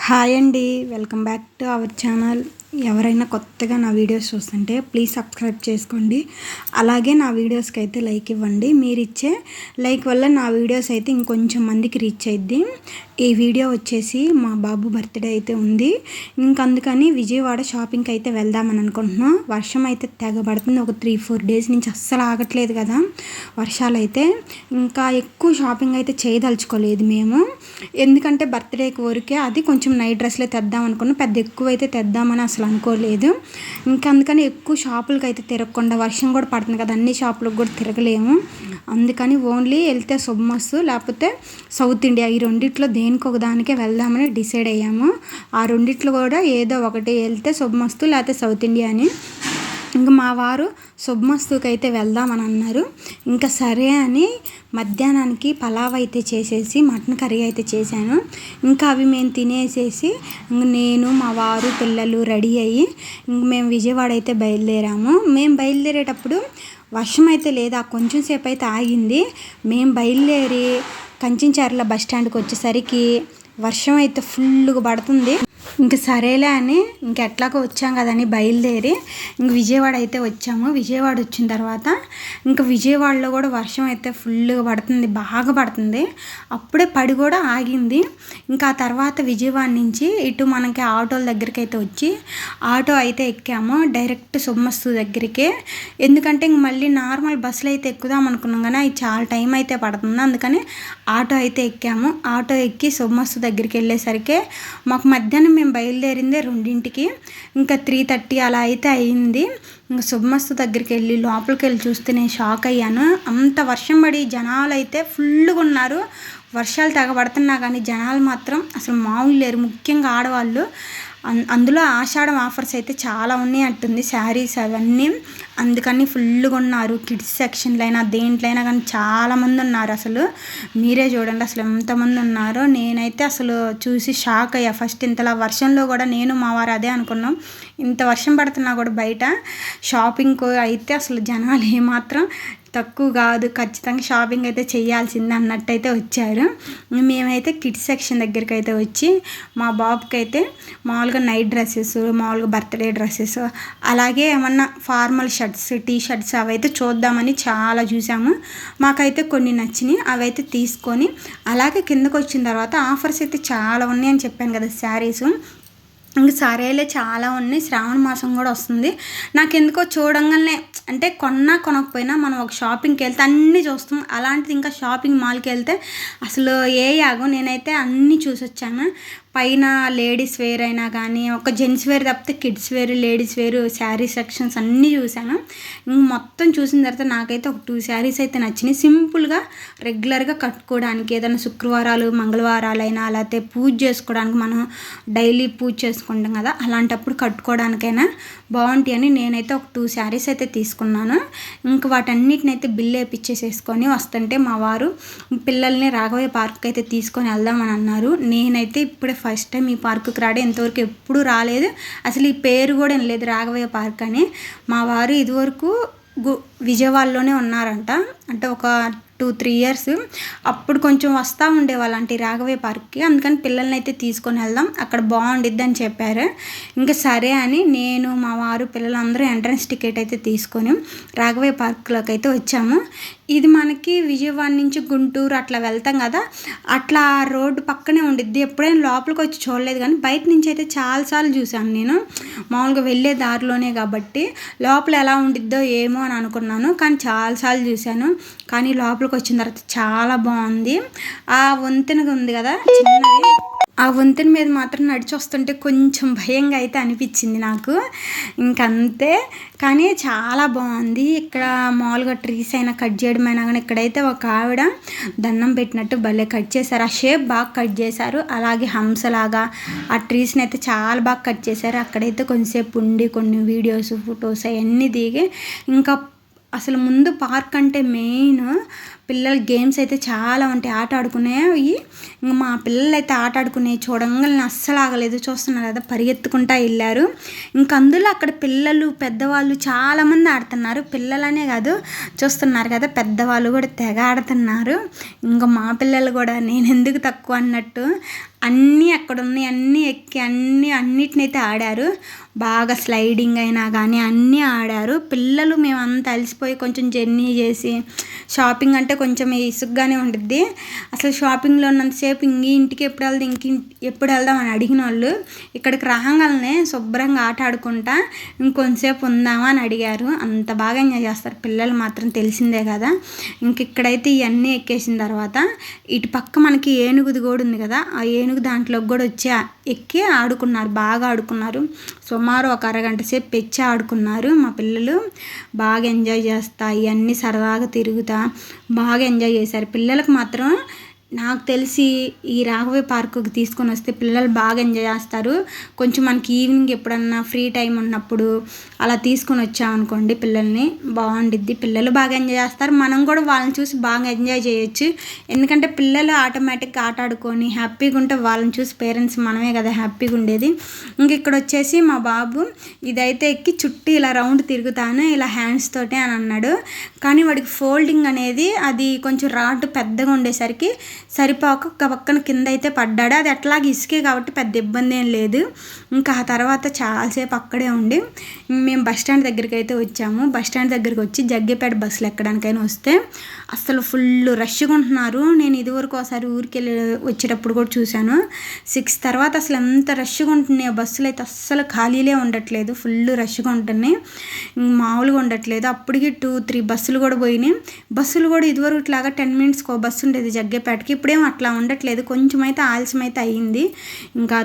Hi అండి, welcome back to our channel. ఎవరైనా కొత్తగా నా వీడియోస్ చూస్తుంటే ప్లీజ్ సబ్స్క్రైబ్ చేసుకోండి. అలాగే నా వీడియోస్కి అయితే లైక్ ఇవ్వండి. మీరు ఇచ్చే లైక్ వల్ల నా వీడియోస్ అయితే ఇంకొంచెం మందికి రీచ్ అయ్యిద్ది. ఈ వీడియో వచ్చేసి మా బాబు బర్త్డే అయితే ఉంది. అందుకని విజయవాడ షాపింగ్కి అయితే వెళ్దామని అనుకుంటున్నాం. వర్షం అయితే తెగబడుతుంది. ఒక 3-4 డేస్ నుంచి అస్సలు ఆగట్లేదు కదా వర్షాలు అయితే. ఇంకా ఎక్కువ షాపింగ్ అయితే చేయదలుచుకోలేదు మేము, ఎందుకంటే బర్త్డేకి వరకే అది కొంచెం నైట్ డ్రెస్లే తెద్దాం అనుకున్నాం. పెద్ద ఎక్కువ అయితే తెద్దామని అసలు అనుకోలేదు. అందుకని ఎక్కువ షాపులకి అయితే తిరగకుండా, వర్షం కూడా పడుతుంది కదా, అన్ని షాపులకు కూడా తిరగలేము. అందుకని ఓన్లీ వెళ్తే శుభమస్తు లేకపోతే సౌత్ ఇండియా, ఈ రెండిట్లో దేనికి ఒక దానికే వెళ్దామని డిసైడ్ అయ్యాము. ఆ రెండిట్లో కూడా ఏదో ఒకటి వెళ్తే శుభమస్తు లేకపోతే సౌత్ ఇండియా అని. ఇంకా మా వారు శుభమస్తుకి అయితే వెళ్దామని అన్నారు. ఇంకా సరే అని మధ్యాహ్నానికి పలావ్ అయితే చేసేసి మటన్ కర్రీ అయితే చేశాను. ఇంకా అవి మేము తినేసేసి నేను మా వారు పిల్లలు రెడీ అయ్యి మేము విజయవాడ అయితే బయలుదేరాము. మేము బయలుదేరేటప్పుడు వర్షం అయితే లేదా, కొంచెం సేపు అయితే ఆగింది. మేము బయలుదేరి కంచిన్చర్ల బస్ స్టాండ్కి వచ్చేసరికి వర్షం అయితే ఫుల్గా పడుతుంది. ఇంకా సరేలే అని ఎట్లాగో వచ్చాం కదని బయలుదేరి విజయవాడ అయితే వచ్చాము. విజయవాడ వచ్చిన తర్వాత ఇంకా విజయవాడలో కూడా వర్షం అయితే ఫుల్గా పడుతుంది, బాగా పడుతుంది. అప్పుడే పడి కూడా ఆగింది. ఇంకా ఆ తర్వాత విజయవాడ నుంచి ఇటు మనకి ఆటోల దగ్గరికి అయితే వచ్చి ఆటో అయితే ఎక్కాము డైరెక్ట్ శుభమస్తు దగ్గరికి. ఎందుకంటే ఇంక మళ్ళీ నార్మల్ బస్సులు అయితే ఎక్కుదాం అనుకున్నాం కానీ అది చాలా టైం అయితే పడుతుంది. అందుకని ఆటో అయితే ఎక్కాము. ఆటో ఎక్కి శుభమస్తు దగ్గరికి వెళ్ళేసరికి మాకు మధ్యాహ్నం మేము బయలుదేరిందే 2ంటికి, ఇంకా 3:30 అలా అయితే అయింది. ఇంకా శుభమస్తు దగ్గరికి వెళ్ళి లోపలికి వెళ్ళి చూస్తే నేను షాక్ అయ్యాను. అంత వర్షం పడి జనాలు అయితే ఫుల్గా ఉన్నారు. వర్షాలు తెగబడుతున్నా కానీ జనాలు మాత్రం అసలు మామూలు లేరు, ముఖ్యంగా ఆడవాళ్ళు. అందులో ఆషాఢం ఆఫర్స్ అయితే చాలా ఉన్నాయి అంటుంది, శారీస్ అవన్నీ. అందుకని ఫుల్గా ఉన్నారు. కిడ్స్ సెక్షన్లో అయినా దేంట్లో అయినా కానీ చాలామంది ఉన్నారు. అసలు మీరే చూడండి అసలు ఎంతమంది ఉన్నారో. నేనైతే అసలు చూసి షాక్ అయ్యా. ఫస్ట్ ఇంతలా వర్షంలో కూడా నేను మా వారు అదే అనుకున్నాం, ఇంత వర్షం పడుతున్నా కూడా బయట షాపింగ్కు అయితే అసలు జనాలు ఏమాత్రం తక్కువ కాదు, ఖచ్చితంగా షాపింగ్ అయితే చేయాల్సిందే అన్నట్టయితే వచ్చారు. మేమైతే కిడ్స్ సెక్షన్ దగ్గరికి అయితే వచ్చి మా బాబుకి అయితే మామూలుగా నైట్ డ్రెస్సెస్, మామూలుగా బర్త్డే డ్రెస్సెస్, అలాగే ఏమన్నా ఫార్మల్ షర్ట్స్, టీ షర్ట్స్ అవైతే చూద్దామని చాలా చూసాము. మాకైతే కొన్ని నచ్చినాయి, అవైతే తీసుకొని అలాగే కిందకు వచ్చిన తర్వాత ఆఫర్స్ అయితే చాలా ఉన్నాయని చెప్పాను కదా శారీస్. ఇంక సరేలే చాలా ఉన్నాయి, శ్రావణ మాసం కూడా వస్తుంది. నాకు ఎందుకో చూడంగానే అంటే కొనకపోయినా మనం ఒక షాపింగ్కి వెళ్తే అన్నీ చూస్తాం. అలాంటిది ఇంకా షాపింగ్ మాల్కి వెళ్తే అసలు ఏ యాగం. నేనైతే అన్నీ చూసి వచ్చాను. పైన లేడీస్ వేర్ అయినా కానీ, ఒక జెంట్స్ వేర్ తప్పితే kids wear, ladies wear, sari sections అన్నీ చూశాను. మొత్తం చూసిన తర్వాత నాకైతే ఒక 2 శారీస్ అయితే నచ్చినాయి. సింపుల్గా రెగ్యులర్గా కట్టుకోవడానికి, ఏదైనా శుక్రవారాలు మంగళవారాలైనా లేకపోతే పూజ చేసుకోవడానికి, మనం డైలీ పూజ చేసుకుంటాం కదా, అలాంటప్పుడు కట్టుకోవడానికైనా బాగుంటాయి అని నేనైతే ఒక 2 శారీస్ అయితే తీసుకున్నాను. ఇంకా వాటన్నిటిని అయితే బిల్ వేయించేసేసుకొని వస్తుంటే మా వారు పిల్లల్ని రాఘవయ్య పార్క్ అయితే తీసుకొని వెళ్దామని అన్నారు. నేనైతే ఇప్పుడే ఫస్ట్ టైం ఈ పార్కుకి రావడం, ఇంతవరకు ఎప్పుడూ రాలేదు. అసలు ఈ పేరు కూడా వినలేదు రాఘవయ్య పార్క్ అని. మా వారు ఇదివరకు విజయవాడలోనే ఉన్నారంట, అంటే ఒక 2-3 ఇయర్స్. అప్పుడు కొంచెం వస్తూ ఉండేవాళ్ళు అంటే రాఘవయ్య పార్క్కి. అందుకని పిల్లల్ని అయితే తీసుకొని వెళ్దాం, అక్కడ బాగుండిద్ది అని చెప్పారు. ఇంకా సరే అని నేను మా వారు పిల్లలందరూ ఎంట్రన్స్ టికెట్ అయితే తీసుకొని రాఘవయ్య పార్క్లోకి అయితే వచ్చాము. ఇది మనకి విజయవాడ నుంచి గుంటూరు అట్లా వెళ్తాం కదా, అట్లా రోడ్డు పక్కనే ఉండిద్ది. ఎప్పుడైనా లోపలికి వచ్చి చూడలేదు కానీ బయట నుంచి అయితే చాలాసార్లు చూశాను నేను. మామూలుగా వెళ్ళే దారిలోనే కాబట్టి లోపల ఎలా ఉండిద్దో ఏమో అని అనుకున్నాను, కానీ చాలాసార్లు చూశాను. కానీ లోపలికి వచ్చిన తర్వాత చాలా బాగుంది. ఆ వంతెన ఉంది కదా చిన్నది, ఆ వంతెన మీద మాత్రం నడిచి వస్తుంటే కొంచెం భయంగా అయితే అనిపించింది నాకు. ఇంకంతే, కానీ చాలా బాగుంది. ఇక్కడ మామూలుగా ట్రీస్ అయినా కట్ చేయడం అయినా కానీ ఇక్కడైతే ఒక ఆవిడ దండం పెట్టినట్టు భలే కట్ చేశారు. ఆ షేప్ బాగా కట్ చేశారు. అలాగే హంసలాగా ఆ ట్రీస్ని అయితే చాలా బాగా కట్ చేశారు. అక్కడైతే కొంచెంసేపు ఉండి కొన్ని వీడియోస్, ఫొటోస్ అవన్నీ దిగి, ఇంకా అసలు ముందు పార్క్ అంటే మెయిన్ పిల్లల గేమ్స్ అయితే చాలా ఉంటాయి, ఆట ఆడుకునేవి. ఇంకా మా పిల్లలు అయితే ఆట ఆడుకునేవి చూడంగానే అస్సలు ఆగలేదు. చూస్తున్నారు కదా, పరిగెత్తుకుంటా వెళ్ళారు. ఇంక అందులో అక్కడ పిల్లలు పెద్దవాళ్ళు చాలామంది ఆడుతున్నారు. పిల్లలనే కాదు, చూస్తున్నారు కదా పెద్దవాళ్ళు కూడా తెగ ఆడుతున్నారు. ఇంకా మా పిల్లలు కూడా నేను ఎందుకు తక్కువ అన్నట్టు అన్నీ అక్కడ ఉన్నాయి, అన్నీ ఎక్కి అన్నిటినైతే ఆడారు. బాగా స్లైడింగ్ అయినా కానీ అన్నీ ఆడారు పిల్లలు. మేము అంతా అలసిపోయి కొంచెం జర్నీ చేసి షాపింగ్ అంటే కొంచెం ఇసుగ్గానే ఉంటుంది. అసలు షాపింగ్లో ఉన్నంతసేపు ఇంటికి ఎప్పుడు వెళ్దాం అని అడిగిన వాళ్ళు ఇక్కడికి రాగానే శుభ్రంగా ఆట ఆడుకుంటా ఇంకొంతసేపు ఉందామా అని అడిగారు. అంత బాగా ఎంజాయ్ చేస్తారు పిల్లలు మాత్రం, తెలిసిందే కదా. ఇక్కడైతే ఇవన్నీ ఎక్కేసిన తర్వాత ఇటు పక్క మనకి ఏనుగుది కూడా ఉంది కదా, ఆ ఏనుగు దాంట్లోకి కూడా వచ్చి ఎక్కి ఆడుకున్నారు, బాగా ఆడుకున్నారు. సుమారు ఒక అరగంట సేపు పెచ్చి ఆడుకున్నారు మా పిల్లలు. బాగా ఎంజాయ్ చేస్తా ఇవన్నీ సరదాగా తిరుగుతా బాగా ఎంజాయ్ చేశారు. పిల్లలకు మాత్రం నాకు తెలిసి ఈ రాఘవయ్య పార్కుకి తీసుకొని వస్తే పిల్లలు బాగా ఎంజాయ్ చేస్తారు. కొంచెం మనకి ఈవినింగ్ ఎప్పుడన్నా ఫ్రీ టైం ఉన్నప్పుడు అలా తీసుకొని వచ్చామనుకోండి పిల్లల్ని, బాగుండిద్ది. పిల్లలు బాగా ఎంజాయ్ చేస్తారు, మనం కూడా వాళ్ళని చూసి బాగా ఎంజాయ్ చేయొచ్చు. ఎందుకంటే పిల్లలు ఆటోమేటిక్గా ఆట ఆడుకొని హ్యాపీగా ఉంటే వాళ్ళని చూసి పేరెంట్స్ మనమే కదా హ్యాపీగా ఉండేది. ఇక్కడ వచ్చేసి మా బాబు ఇదైతే ఎక్కి చుట్టూ ఇలా రౌండ్ తిరుగుతాను ఇలా హ్యాండ్స్ తోటే అని అన్నాడు. కానీ వాడికి ఫోల్డింగ్ అనేది అది కొంచెం రాడ్ పెద్దగా ఉండేసరికి సరిపోక ఒక పక్కన కింద అయితే పడ్డాడు. అది ఎట్లాగే ఇసుకే కాబట్టి పెద్ద ఇబ్బంది ఏం లేదు. ఆ తర్వాత చాలాసేపు అక్కడే ఉండి మేము బస్టాండ్ దగ్గరికి అయితే వచ్చాము. బస్టాండ్ దగ్గరికి వచ్చి జగ్గేపేట బస్సులు ఎక్కడానికైనా వస్తే అసలు ఫుల్ రష్గా ఉంటున్నారు. నేను ఇదివరకు ఒకసారి ఊరికి వచ్చేటప్పుడు కూడా చూశాను. 6 తర్వాత అసలు ఎంత రష్గా ఉంటున్నాయి బస్సులు అయితే, అస్సలు ఖాళీలే ఉండట్లేదు, ఫుల్ రష్గా ఉంటున్నాయి, మామూలుగా ఉండట్లేదు. అప్పటికి 2-3 బస్సులు కూడా పోయినాయి. బస్సులు కూడా ఇదివరకు ఇట్లాగా 10 మినిట్స్కి ఒక బస్సు ఉండేది జగ్గేపేటకి, ఇప్పుడేమో అట్లా ఉండట్లేదు, కొంచెం అయితే ఆలస్యం అయితే అయ్యింది.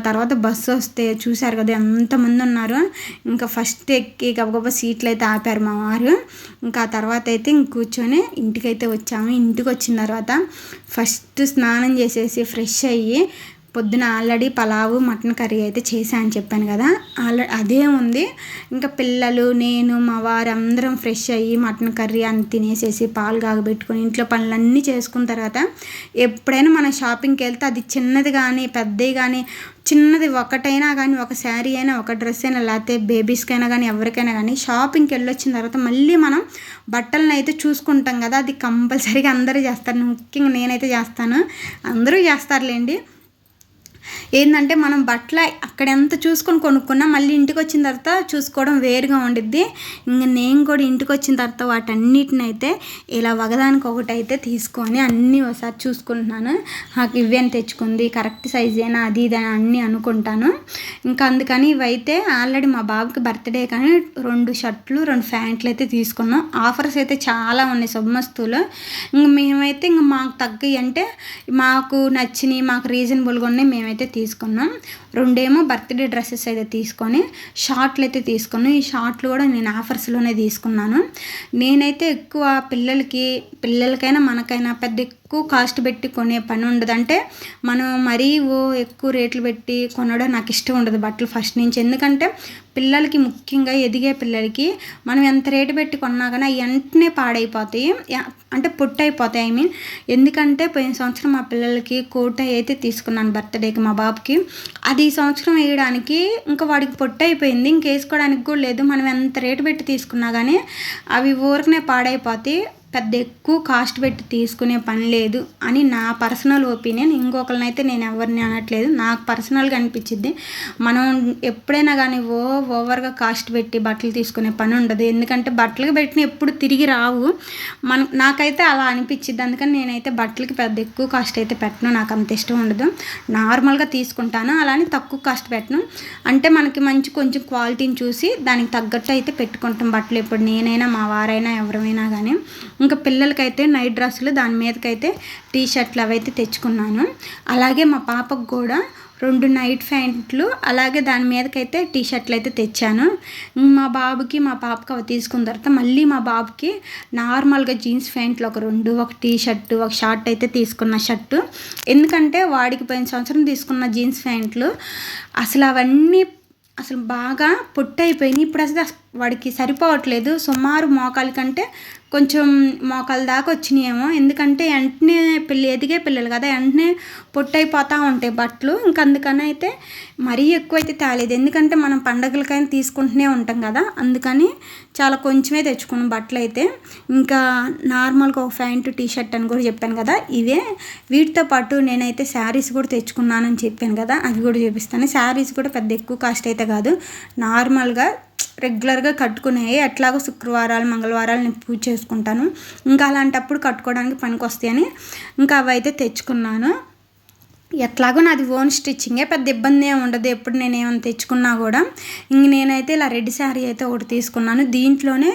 తర్వాత బస్సు వస్తే చూశారు కదా ఎంతమంది ఉన్నారు. ఫస్ట్ ఎక్కి గబగబా సీట్లు అయితే ఆపారు మా వారు. తర్వాత అయితే కూర్చొని ఇంటికైతే వచ్చాము. ఇంటికి వచ్చిన తర్వాత ఫస్ట్ స్నానం చేసేసి ఫ్రెష్ అయ్యి పొద్దున ఆల్రెడీ పలావు మటన్ కర్రీ అయితే చేశాను అని చెప్పాను కదా, అదే ఉంది. పిల్లలు నేను మా వారు అందరం ఫ్రెష్ అయ్యి మటన్ కర్రీ అని తినేసేసి పాలు కాగబెట్టుకొని ఇంట్లో పనులన్నీ చేసుకున్న తర్వాత ఎప్పుడైనా మనం షాపింగ్కి వెళ్తే అది చిన్నది కానీ పెద్దవి కానీ, చిన్నది ఒకటైనా కానీ ఒక శారీ అయినా ఒక డ్రెస్ అయినా లేకపోతే బేబీస్కైనా కానీ ఎవరికైనా కానీ షాపింగ్కి వెళ్ళొచ్చిన తర్వాత మళ్ళీ మనం బట్టలను అయితే చూసుకుంటాం కదా, అది కంపల్సరీగా అందరూ చేస్తారు, ముఖ్యంగా నేనైతే చేస్తాను, అందరూ చేస్తారులేండి. ఏంటంటే మనం బట్టలు అక్కడ ఎంత చూసుకొని కొనుక్కున్నా మళ్ళీ ఇంటికి వచ్చిన తర్వాత చూసుకోవడం వేరుగా ఉండిద్ది. నేను కూడా ఇంటికి వచ్చిన తర్వాత వాటన్నిటిని అయితే ఇలా ఒకదానికి ఒకటి అయితే తీసుకొని అన్నీ ఒకసారి చూసుకుంటున్నాను. నాకు ఇవేం తెచ్చుకుంది కరెక్ట్ సైజేనా అది ఇది అని అన్నీ అనుకుంటాను. అందుకని ఇవైతే ఆల్రెడీ మా బాబుకి బర్త్డే కానీ 2 షర్ట్లు 2 ప్యాంట్లు అయితే తీసుకున్నాం. ఆఫర్స్ అయితే చాలా ఉన్నాయి శుభమస్తులో. మేమైతే మాకు తగ్గవి అంటే మాకు నచ్చినవి మాకు రీజనబుల్గా ఉన్నాయి మేమైతే తీసుకున్నాం. 2 బర్త్డే డ్రెస్సెస్ అయితే తీసుకొని షార్ట్లు అయితే తీసుకున్నాను. ఈ షార్ట్లు కూడా నేను ఆఫర్స్లోనే తీసుకున్నాను. నేనైతే ఎక్కువ పిల్లలకైనా మనకైనా పెద్ద ఎక్కువ కాస్ట్ పెట్టి కొనే పని ఉండదు. అంటే మనం మరీ ఎక్కువ రేట్లు పెట్టి కొనడం నాకు ఇష్టం ఉండదు బట్టలు ఫస్ట్ నుంచి. ఎందుకంటే పిల్లలకి ముఖ్యంగా ఎదిగే పిల్లలకి మనం ఎంత రేటు పెట్టి కొన్నా కానీ అవి వెంటనే పాడైపోతాయి, అంటే పొట్టయిపోతాయి. ఎందుకంటే పోయిన సంవత్సరం మా పిల్లలకి కోట్ అయితే తీసుకున్నాను బర్త్డేకి మా బాబుకి. అది ఈ సంవత్సరం వేయడానికి వాడికి పొట్టయిపోయింది, వేసుకోవడానికి కూడా లేదు. మనం ఎంత రేటు పెట్టి తీసుకున్నా కానీ అవి ఊరికనే పాడైపోతాయి. పెద్ద ఎక్కువ కాస్ట్ పెట్టి తీసుకునే పని లేదు అని నా పర్సనల్ ఒపీనియన్. ఇంకొకరినైతే నేను ఎవరిని అనట్లేదు, నాకు పర్సనల్గా అనిపించింది. మనం ఎప్పుడైనా కానీ ఓవర్గా కాస్ట్ పెట్టి బట్టలు తీసుకునే పని ఉండదు. ఎందుకంటే బట్టలకు పెట్టిన ఎప్పుడు తిరిగి రావు. నాకైతే అలా అనిపించింది. అందుకని నేనైతే బట్టలకి పెద్ద ఎక్కువ కాస్ట్ అయితే పెట్టను, నాకు అంత ఇష్టం ఉండదు. నార్మల్గా తీసుకుంటాను, అలానే తక్కువ కాస్ట్ పెట్టను. అంటే మనకి మంచి కొంచెం క్వాలిటీని చూసి దానికి తగ్గట్టు అయితే పెట్టుకుంటాం బట్టలు. ఎప్పుడు నేనైనా మా వారైనా ఎవరైనా కానీ. పిల్లలకైతే నైట్ డ్రెస్సులు దాని మీదకైతే టీ షర్ట్లు అవైతే తెచ్చుకున్నాను. అలాగే మా పాపకు కూడా 2 నైట్ ప్యాంట్లు అలాగే దాని మీదకైతే టీ షర్ట్లు అయితే తెచ్చాను. మా బాబుకి మా పాపకి అవి తీసుకున్న తర్వాత మళ్ళీ మా బాబుకి నార్మల్గా జీన్స్ ప్యాంట్లు ఒక 2, ఒక టీ షర్టు, ఒక షార్ట్ అయితే తీసుకున్న షర్టు. ఎందుకంటే వాడికి పోయిన సంవత్సరం తీసుకున్న జీన్స్ ప్యాంట్లు అసలు అవన్నీ బాగా పొట్టయిపోయినాయి. ఇప్పుడు అసలు వాడికి సరిపోవట్లేదు. సుమారు మోకాలి కంటే కొంచెం మోకాల దాకా వచ్చినాయేమో, ఎందుకంటే వెంటనే ఎదిగే పిల్లలు కదా, వెంటనే పొట్టయిపోతూ ఉంటాయి బట్టలు. ఇంకా అందుకని అయితే మరీ ఎక్కువైతే తేలేదు, ఎందుకంటే మనం పండగలకైనా తీసుకుంటూనే ఉంటాం కదా, అందుకని చాలా కొంచెమే తెచ్చుకున్నాం బట్టలు అయితే. ఇంకా నార్మల్గా ఒక ప్యాంటు టీషర్ట్ అని కూడా చెప్పాను కదా, ఇవే. వీటితో పాటు నేనైతే శారీస్ కూడా తెచ్చుకున్నానని చెప్పాను కదా, అవి కూడా చూపిస్తాను. శారీస్ కూడా పెద్ద ఎక్కువ కాస్ట్ అయితే కాదు, నార్మల్గా రెగ్యులర్గా కట్టుకునేవి. ఎట్లాగో శుక్రవారాలు మంగళవారాలు నేను పూజ చేసుకుంటాను, ఇంకా అలాంటప్పుడు కట్టుకోవడానికి పనికి వస్తాయని ఇంకా అవి అయితే తెచ్చుకున్నాను. ఎట్లాగో నాది ఓన్ స్టిచ్చింగే, పెద్ద ఇబ్బంది ఏమి ఉండదు ఎప్పుడు నేను ఏమైనా తెచ్చుకున్నా కూడా. ఇంక నేనైతే ఇలా రెడ్ శారీ అయితే ఒకటి తీసుకున్నాను, దీంట్లోనే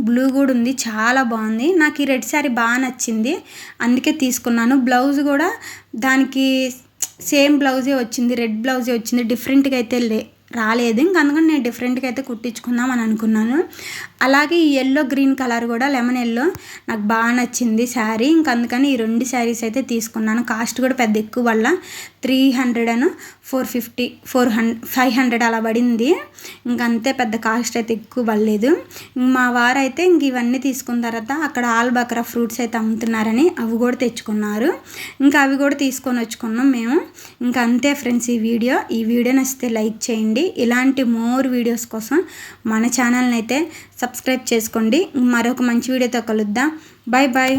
బ్లూ కూడా ఉంది, చాలా బాగుంది. నాకు ఈ రెడ్ శారీ బాగా నచ్చింది, అందుకే తీసుకున్నాను. బ్లౌజ్ కూడా దానికి సేమ్ బ్లౌజే వచ్చింది, రెడ్ బ్లౌజే వచ్చింది, డిఫరెంట్గా అయితే రాలేదు. ఇంక అందుకని నేను డిఫరెంట్గా అయితే కుట్టించుకుందాం అని అనుకున్నాను. అలాగే ఈ ఎల్లో గ్రీన్ కలర్ కూడా, లెమన్ ఎల్లో నాకు బాగా నచ్చింది శారీ. ఇంక అందుకని ఈ 2 శారీస్ అయితే తీసుకున్నాను. కాస్ట్ కూడా పెద్ద ఎక్కువ వల్ల 300 and 450 500 అలా పడింది. ఇంకంతే, పెద్ద కాస్ట్ అయితే ఎక్కువ పడలేదు. మా వారైతే ఇంక ఇవన్నీ తీసుకున్న తర్వాత అక్కడ ఆల్ బక్రా ఫ్రూట్స్ అయితే అమ్ముతున్నారని అవి కూడా తెచ్చుకున్నారు. ఇంకా అవి కూడా తీసుకొని వచ్చుకున్నాం మేము. ఇంకా అంతే ఫ్రెండ్స్, ఈ వీడియో నచ్చితే లైక్ చేయండి. ఇలాంటి మోర్ వీడియోస్ కోసం మన ఛానల్ని అయితే సబ్స్క్రైబ్ చేసుకోండి. మరొక మంచి వీడియోతో కలుద్దాం. Bye bye.